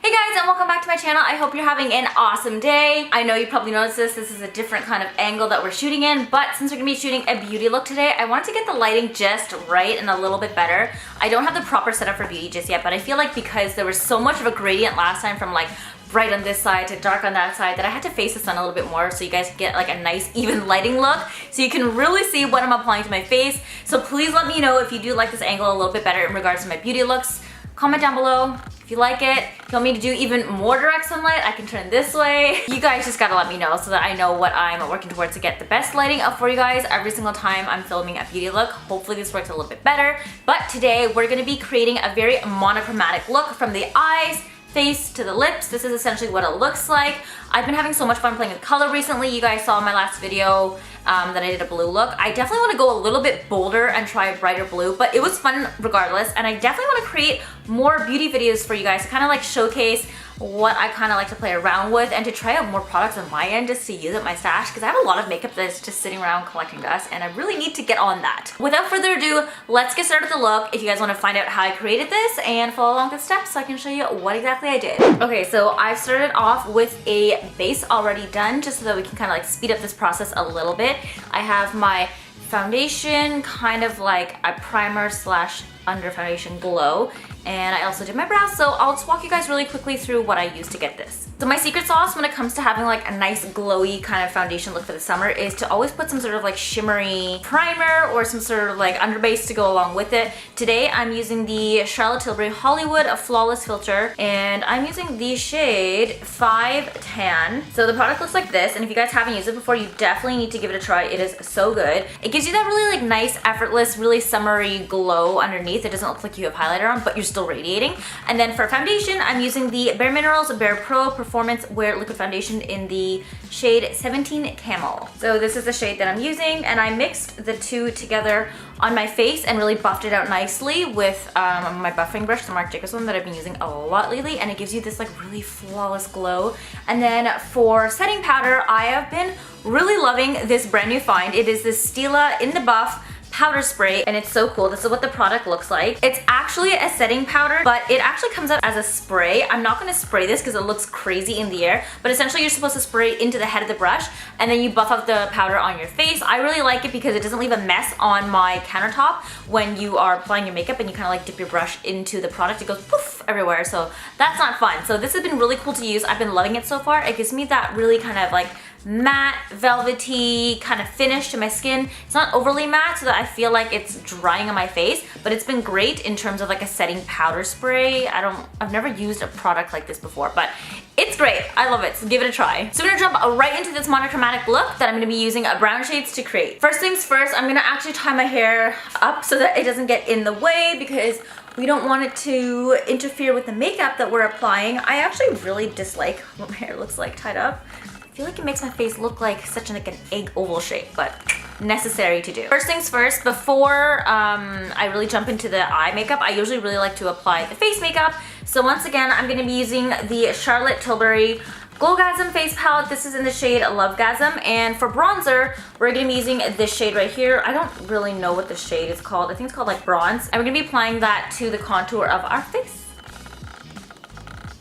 Hey guys, and welcome back to my channel. I hope you're having an awesome day. I know you probably noticed this is a different kind of angle that we're shooting in, but since we're gonna be shooting a beauty look today, I wanted to get the lighting just right and a little bit better. I don't have the proper setup for beauty just yet, but I feel like because there was so much of a gradient last time from like bright on this side to dark on that side that I had to face the sun a little bit more so you guys get like a nice even lighting look so you can really see what I'm applying to my face. So please let me know if you do like this angle a little bit better in regards to my beauty looks. Comment down below if you like it. If you want me to do even more direct sunlight, I can turn this way. You guys just gotta let me know so that I know what I'm working towards to get the best lighting up for you guys every single time I'm filming a beauty look. Hopefully this works a little bit better. But today we're gonna be creating a very monochromatic look from the eyes, face to the lips. This is essentially what it looks like. I've been having so much fun playing with color recently. You guys saw in my last video that I did a blue look. I definitely want to go a little bit bolder and try a brighter blue, but it was fun regardless, and I definitely want to create more beauty videos for you guys to kind of like showcase what I kind of like to play around with and to try out more products on my end just to use at my stash because I have a lot of makeup that's just sitting around collecting dust and I really need to get on that. Without further ado, let's get started with the look. If you guys want to find out how I created this and follow along the steps so I can show you what exactly I did. Okay, so I've started off with a base already done just so that we can kind of like speed up this process a little bit. I have my foundation, kind of like a primer slash under foundation glow, and I also did my brows, so I'll just walk you guys really quickly through what I used to get this. So my secret sauce when it comes to having like a nice glowy kind of foundation look for the summer is to always put some sort of like shimmery primer or some sort of like underbase to go along with it. Today I'm using the Charlotte Tilbury Hollywood Flawless Filter, and I'm using the shade 5 Tan. So the product looks like this, and if you guys haven't used it before, you definitely need to give it a try. It is so good. It gives you that really like nice, effortless, really summery glow underneath. It doesn't look like you have highlighter on, but you're still radiating. And then for foundation, I'm using the Bare Minerals BarePRO Performance Wear Liquid Foundation in the shade 17 Camel. So this is the shade that I'm using, and I mixed the two together on my face and really buffed it out nicely with my buffing brush, the Marc Jacobs one that I've been using a lot lately, and it gives you this like really flawless glow. And then for setting powder, I have been really loving this brand new find. It is this Stila In The Buff powder spray, and it's so cool. This is what the product looks like. It's actually a setting powder, but it actually comes out as a spray. I'm not gonna spray this because it looks crazy in the air, but essentially you're supposed to spray into the head of the brush and then you buff up the powder on your face. I really like it because it doesn't leave a mess on my countertop when you are applying your makeup and you kind of like dip your brush into the product. It goes poof everywhere, so that's not fun. So this has been really cool to use. I've been loving it so far. It gives me that really kind of like matte, velvety kind of finish to my skin. It's not overly matte so that I feel like it's drying on my face, but it's been great in terms of like a setting powder spray. I've never used a product like this before, but it's great. I love it, so give it a try. So we're gonna jump right into this monochromatic look that I'm gonna be using brown shades to create. First things first, I'm gonna actually tie my hair up so that it doesn't get in the way because we don't want it to interfere with the makeup that we're applying. I actually really dislike what my hair looks like tied up. I feel like it makes my face look like such an egg oval shape, but necessary to do. First things first, before I really jump into the eye makeup, I usually really like to apply the face makeup. So once again, I'm going to be using the Charlotte Tilbury Voyageur face palette. This is in the shade Lovegasm, and for bronzer, we're going to be using this shade right here. I don't really know what the shade is called. I think it's called like bronze, and we're going to be applying that to the contour of our face.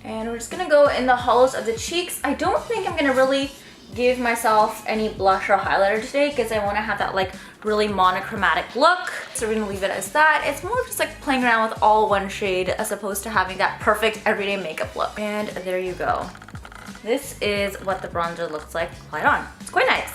And we're just gonna go in the hollows of the cheeks. I don't think I'm gonna really give myself any blush or highlighter today because I want to have that like really monochromatic look. So we're gonna leave it as that. It's more just like playing around with all one shade as opposed to having that perfect everyday makeup look. And there you go. This is what the bronzer looks like applied on. It's quite nice.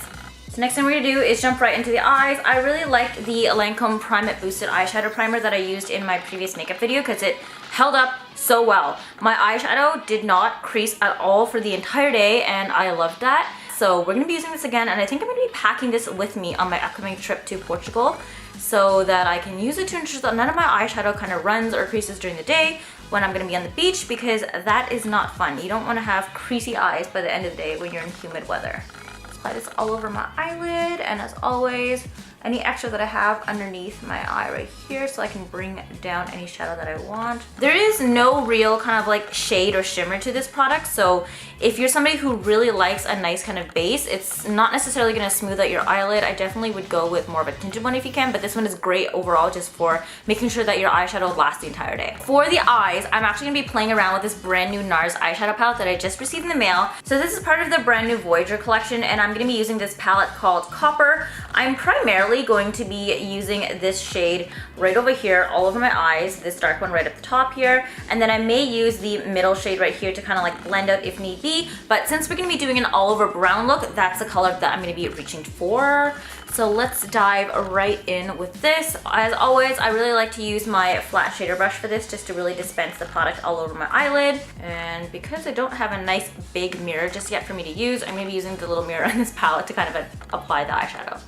So next thing we're gonna do is jump right into the eyes. I really liked the Lancome Prime It Boosted Eyeshadow Primer that I used in my previous makeup video because it held up so well. My eyeshadow did not crease at all for the entire day, and I loved that. So we're gonna be using this again, and I think I'm gonna be packing this with me on my upcoming trip to Portugal so that I can use it to ensure that none of my eyeshadow kind of runs or creases during the day when I'm gonna be on the beach, because that is not fun. You don't wanna have creasy eyes by the end of the day when you're in humid weather. Apply this all over my eyelid, and as always, any extra that I have underneath my eye right here so I can bring down any shadow that I want. There is no real kind of like shade or shimmer to this product, so if you're somebody who really likes a nice kind of base, it's not necessarily going to smooth out your eyelid. I definitely would go with more of a tinted one if you can, but this one is great overall just for making sure that your eyeshadow lasts the entire day. For the eyes, I'm actually going to be playing around with this brand new NARS eyeshadow palette that I just received in the mail. So this is part of the brand new Voyageur collection, and I'm going to be using this palette called Copper. I'm primarily going to be using this shade right over here all over my eyes, this dark one right at the top here, and then I may use the middle shade right here to kind of like blend out if need be, but since we're going to be doing an all over brown look, that's the color that I'm going to be reaching for. So let's dive right in with this. As always, I really like to use my flat shader brush for this just to really dispense the product all over my eyelid. And because I don't have a nice big mirror just yet for me to use, I'm going to be using the little mirror in this palette to kind of apply the eyeshadow.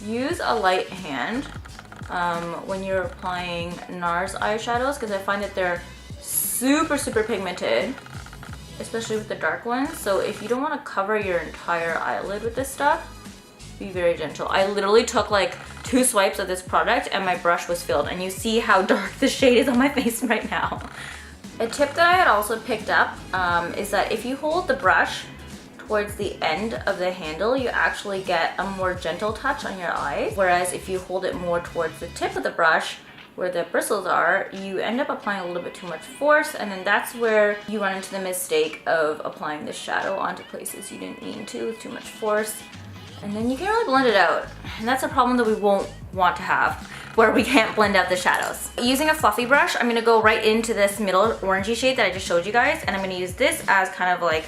Use a light hand when you're applying NARS eyeshadows because I find that they're super pigmented, especially with the dark ones. So if you don't want to cover your entire eyelid with this stuff, be very gentle. I literally took like 2 swipes of this product and my brush was filled, and you see how dark the shade is on my face right now. A tip that I had also picked up is that if you hold the brush towards the end of the handle, you actually get a more gentle touch on your eyes, whereas if you hold it more towards the tip of the brush where the bristles are, you end up applying a little bit too much force, and then that's where you run into the mistake of applying the shadow onto places you didn't mean to with too much force, and then you can't really blend it out, and that's a problem that we won't want to have, where we can't blend out the shadows. Using a fluffy brush, I'm going to go right into this middle orangey shade that I just showed you guys, and I'm going to use this as kind of like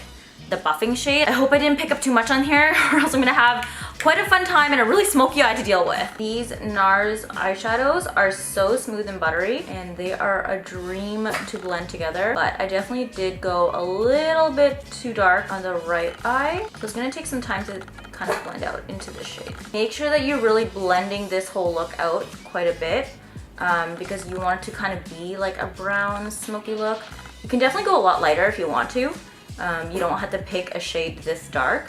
the buffing shade. I hope I didn't pick up too much on here or else I'm gonna have quite a fun time and a really smoky eye to deal with. These NARS eyeshadows are so smooth and buttery, and they are a dream to blend together, but I definitely did go a little bit too dark on the right eye, so it's gonna take some time to kind of blend out into this shade. Make sure that you're really blending this whole look out quite a bit because you want it to kind of be like a brown smoky look. You can definitely go a lot lighter if you want to. You don't have to pick a shade this dark.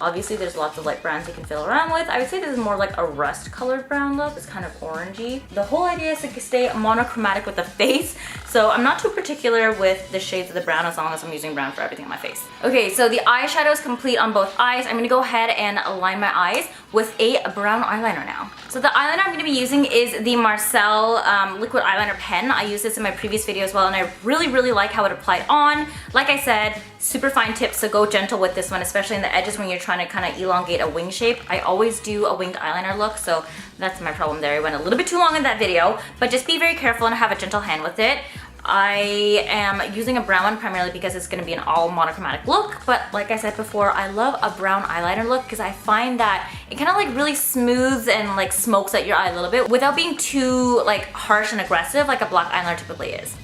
Obviously there's lots of light browns you can fiddle around with. I would say this is more like a rust colored brown look. It's kind of orangey. The whole idea is to stay monochromatic with the face, so I'm not too particular with the shades of the brown as long as I'm using brown for everything on my face. Okay, so the eyeshadow is complete on both eyes. I'm gonna go ahead and line my eyes with a brown eyeliner now. So the eyeliner I'm gonna be using is the Marcelle liquid eyeliner pen. I used this in my previous video as well, and I really like how it applied on. Like I said, super fine tips, so go gentle with this one, especially in the edges when you're trying to kind of elongate a wing shape. I always do a winged eyeliner look, so that's my problem there. I went a little bit too long in that video, but just be very careful and have a gentle hand with it. I am using a brown one primarily because it's going to be an all monochromatic look, but like I said before, I love a brown eyeliner look because I find that it kind of like really smooths and like smokes out your eye a little bit without being too like harsh and aggressive like a black eyeliner typically is.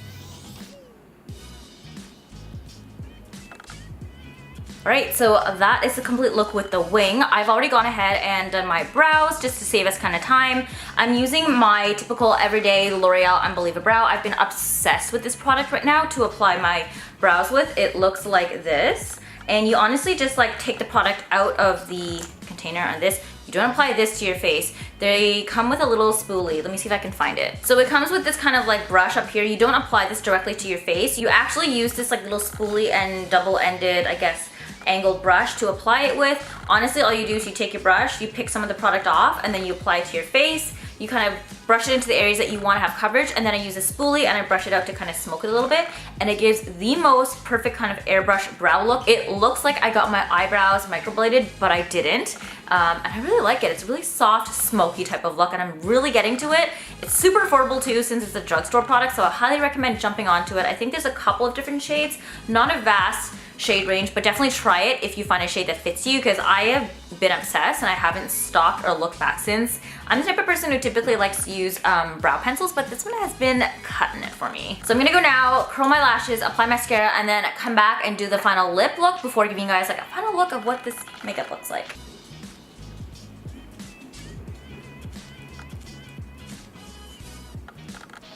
Alright, so that is the complete look with the wing. I've already gone ahead and done my brows just to save us kind of time. I'm using my typical everyday L'Oreal Unbelievable Brow. I've been obsessed with this product right now to apply my brows with. It looks like this, and you honestly just like take the product out of the container on this. You don't apply this to your face. They come with a little spoolie. Let me see if I can find it. So it comes with this kind of like brush up here. You don't apply this directly to your face. You actually use this like little spoolie and double-ended, I guess, angled brush to apply it with. Honestly, all you do is you take your brush, you pick some of the product off, and then you apply it to your face. You kind of brush it into the areas that you want to have coverage, and then I use a spoolie and I brush it out to kind of smoke it a little bit, and it gives the most perfect kind of airbrush brow look. It looks like I got my eyebrows microbladed, but I didn't. And I really like it. It's a really soft, smoky type of look, and I'm really getting to it. It's super affordable too since it's a drugstore product, so I highly recommend jumping onto it. I think there's a couple of different shades, not a vast shade range, but definitely try it if you find a shade that fits you, because I have been obsessed and I haven't stopped or looked back since. I'm the type of person who typically likes to use brow pencils, but this one has been cutting it for me. So I'm gonna go now, curl my lashes, apply mascara, and then come back and do the final lip look before giving you guys like a final look of what this makeup looks like.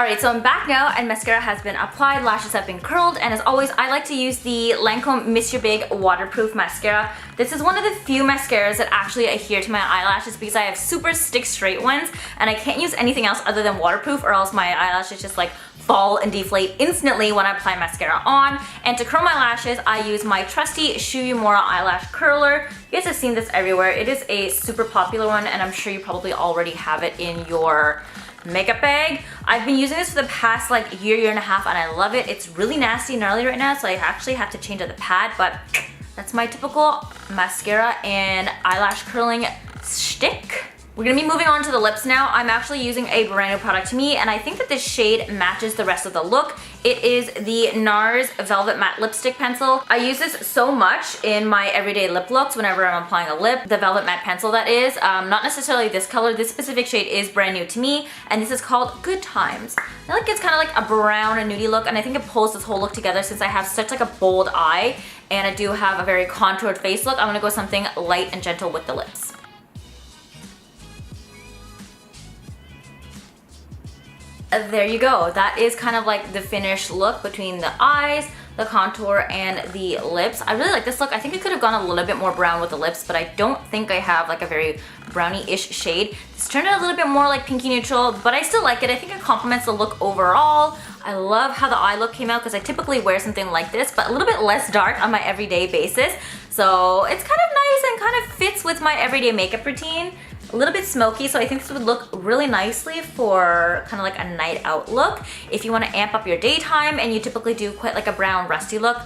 Alright, so I'm back now and mascara has been applied, lashes have been curled, and as always, I like to use the Lancome Miss Your Big Waterproof Mascara. This is one of the few mascaras that actually adhere to my eyelashes because I have super stick straight ones and I can't use anything else other than waterproof or else my eyelashes just like fall and deflate instantly when I apply mascara on. And to curl my lashes, I use my trusty Shu Uemura eyelash curler. You guys have seen this everywhere. It is a super popular one and I'm sure you probably already have it in your makeup bag. I've been using this for the past like year and a half and I love it. It's really nasty and gnarly right now, so I actually have to change out the pad, but that's my typical mascara and eyelash curling shtick. We're gonna be moving on to the lips now. I'm actually using a brand new product to me and I think that this shade matches the rest of the look. It is the NARS Velvet Matte Lipstick Pencil. I use this so much in my everyday lip looks whenever I'm applying a lip. The Velvet Matte Pencil, that is. Not necessarily this color. This specific shade is brand new to me and this is called Good Times. I feel like it's kind of like a brown and nudie look and I think it pulls this whole look together since I have such like a bold eye and I do have a very contoured face look. I'm gonna go something light and gentle with the lips. There you go. That is kind of like the finished look between the eyes, the contour, and the lips. I really like this look. I think I could have gone a little bit more brown with the lips, but I don't think I have like a very brownie-ish shade. This turned out a little bit more like pinky neutral, but I still like it. I think it complements the look overall. I love how the eye look came out because I typically wear something like this, but a little bit less dark on my everyday basis. So it's kind of nice and kind of fits with my everyday makeup routine. A little bit smoky, so I think this would look really nicely for kind of like a night out look. If you want to amp up your daytime and you typically do quite like a brown rusty look,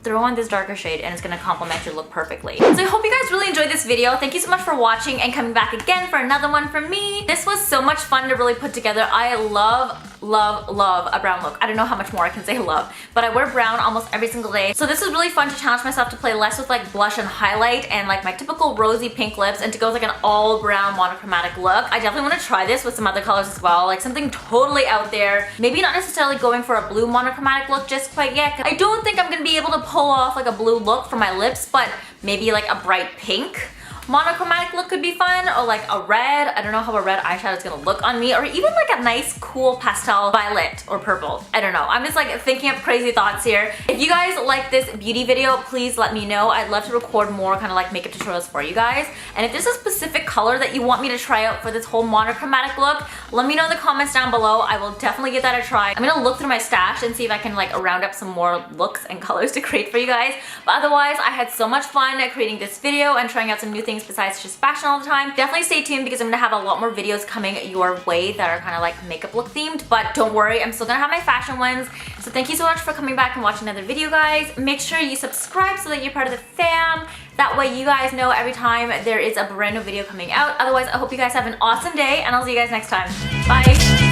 throw on this darker shade and it's going to complement your look perfectly. So I hope you guys really enjoyed this video. Thank you so much for watching and coming back again for another one from me. This was so much fun to really put together. I love a brown look. I don't know how much more I can say love, but I wear brown almost every single day. So this was really fun to challenge myself to play less with like blush and highlight and like my typical rosy pink lips and to go with like an all brown monochromatic look. I definitely want to try this with some other colors as well, like something totally out there. Maybe not necessarily going for a blue monochromatic look just quite yet. I don't think I'm going to be able to pull off like a blue look for my lips, but maybe like a bright pink monochromatic look could be fun, or like a red. I don't know how a red eyeshadow is gonna look on me, or even like a nice cool pastel violet or purple. I don't know. I'm just like thinking up crazy thoughts here. If you guys like this beauty video, please let me know. I'd love to record more kind of like makeup tutorials for you guys. And if there's a specific color that you want me to try out for this whole monochromatic look, let me know in the comments down below. I will definitely give that a try. I'm gonna look through my stash and see if I can like round up some more looks and colors to create for you guys. But otherwise, I had so much fun creating this video and trying out some new things besides just fashion all the time. Definitely stay tuned because I'm gonna have a lot more videos coming your way that are kind of like makeup look themed, but don't worry, I'm still gonna have my fashion ones. So thank you so much for coming back and watching another video, guys. Make sure you subscribe so that you're part of the fam. That way you guys know every time there is a brand new video coming out. Otherwise, I hope you guys have an awesome day and I'll see you guys next time. Bye.